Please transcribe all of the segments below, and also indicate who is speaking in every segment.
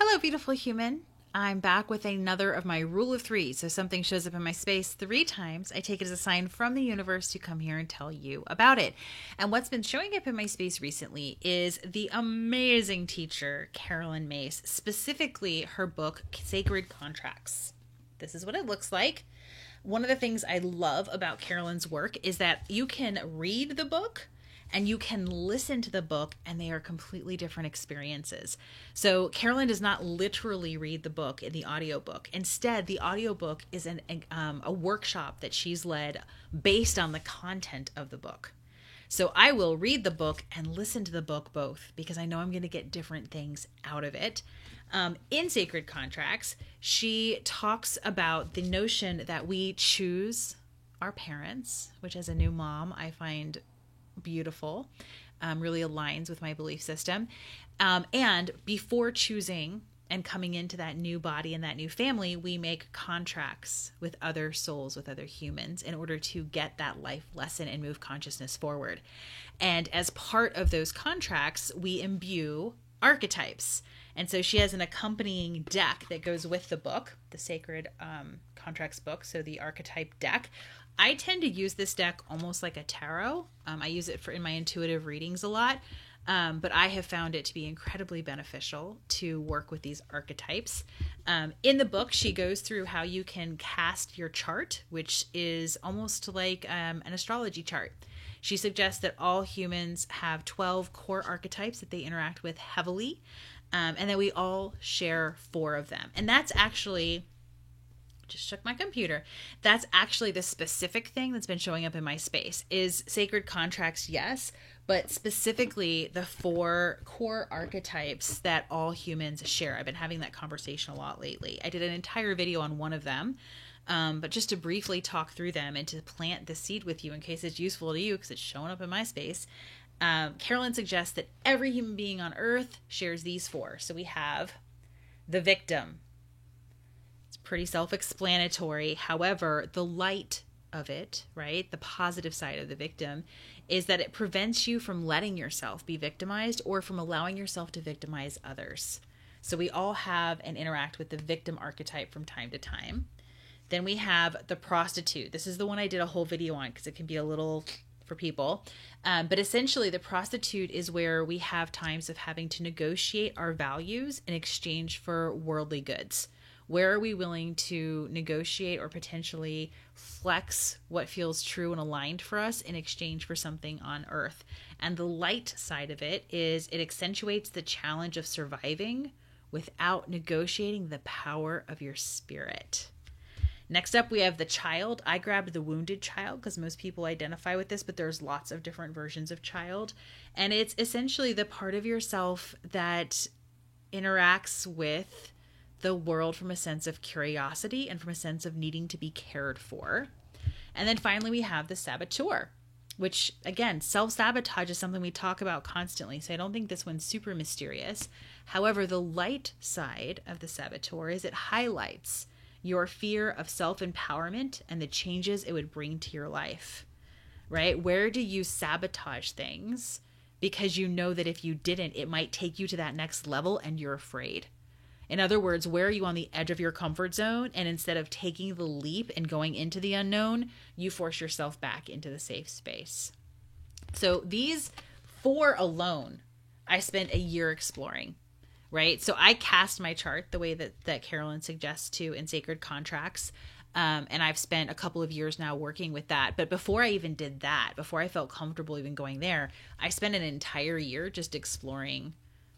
Speaker 1: Hello, beautiful human. I'm back with another of my rule of three. So something shows up in my space 3 times. I take it as a sign from the universe to come here and tell you about it. And what's been showing up in my space recently is the amazing teacher, Caroline Myss, specifically her book, Sacred Contracts. This is what it looks like. One of the things I love about Caroline's work is that you can read the book and you can listen to the book, and they are completely different experiences. So Caroline does not literally read the book in the audiobook. Instead, the audiobook is a workshop that she's led based on the content of the book. So I will read the book and listen to the book both because I know I'm going to get different things out of it. In Sacred Contracts, she talks about the notion that we choose our parents, which as a new mom, I find beautiful, really aligns with my belief system. And before choosing and coming into that new body and that new family, we make contracts with other souls, with other humans in order to get that life lesson and move consciousness forward. And as part of those contracts, we imbue archetypes. And so she has an accompanying deck that goes with the book, the Sacred Contracts book, so the archetype deck. I tend to use this deck almost like a tarot. I use it in my intuitive readings a lot, but I have found it to be incredibly beneficial to work with these archetypes. In the book, she goes through how you can cast your chart, which is almost like an astrology chart. She suggests that all humans have 12 core archetypes that they interact with heavily, and that we all share 4 of them. And that's actually... just shook my computer. That's actually the specific thing that's been showing up in my space is Sacred Contracts, yes, but specifically the 4 core archetypes that all humans share. I've been having that conversation a lot lately. I did an entire video on one of them, but just to briefly talk through them and to plant the seed with you in case it's useful to you because it's showing up in my space. Caroline suggests that every human being on earth shares these 4. So we have the victim. Pretty self-explanatory. However, the light of it, right, the positive side of the victim, is that it prevents you from letting yourself be victimized or from allowing yourself to victimize others. So we all have and interact with the victim archetype from time to time. Then we have the prostitute. This is the one I did a whole video on because it can be a little for people. But essentially, the prostitute is where we have times of having to negotiate our values in exchange for worldly goods. Where are we willing to negotiate or potentially flex what feels true and aligned for us in exchange for something on earth? And the light side of it is it accentuates the challenge of surviving without negotiating the power of your spirit. Next up, we have the child. I grabbed the wounded child because most people identify with this, but there's lots of different versions of child. And it's essentially the part of yourself that interacts with the world from a sense of curiosity and from a sense of needing to be cared for. And then finally, we have the saboteur, which again, self-sabotage is something we talk about constantly. So I don't think this one's super mysterious. However, the light side of the saboteur is it highlights your fear of self-empowerment and the changes it would bring to your life, right? Where do you sabotage things because you know that if you didn't, it might take you to that next level and you're afraid? In other words, where are you on the edge of your comfort zone? And instead of taking the leap and going into the unknown, you force yourself back into the safe space. So these 4 alone, I spent a year exploring, right? So I cast my chart the way that Caroline suggests to in Sacred Contracts. And I've spent a couple of years now working with that. But before I even did that, before I felt comfortable even going there, I spent an entire year just exploring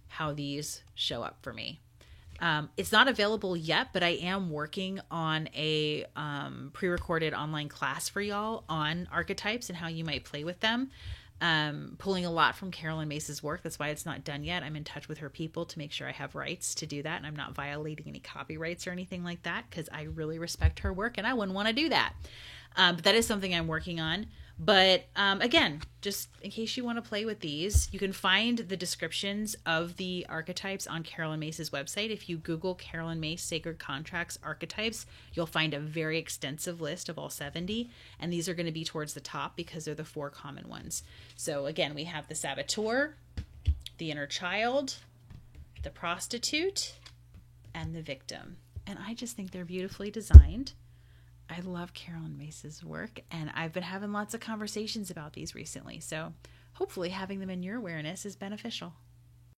Speaker 1: how these show up for me. It's not available yet, but I am working on a pre-recorded online class for y'all on archetypes and how you might play with them. Pulling a lot from Caroline Myss's work. That's why it's not done yet. I'm in touch with her people to make sure I have rights to do that and I'm not violating any copyrights or anything like that because I really respect her work and I wouldn't want to do that. But that is something I'm working on. But again, just in case you want to play with these, you can find the descriptions of the archetypes on Caroline Myss's website. If you Google Caroline Myss Sacred Contracts archetypes, you'll find a very extensive list of all 70. And these are going to be towards the top because they're the 4 common ones. So again, we have the saboteur, the inner child, the prostitute, and the victim. And I just think they're beautifully designed. I love Carolyn Myss's work, and I've been having lots of conversations about these recently. So hopefully having them in your awareness is beneficial.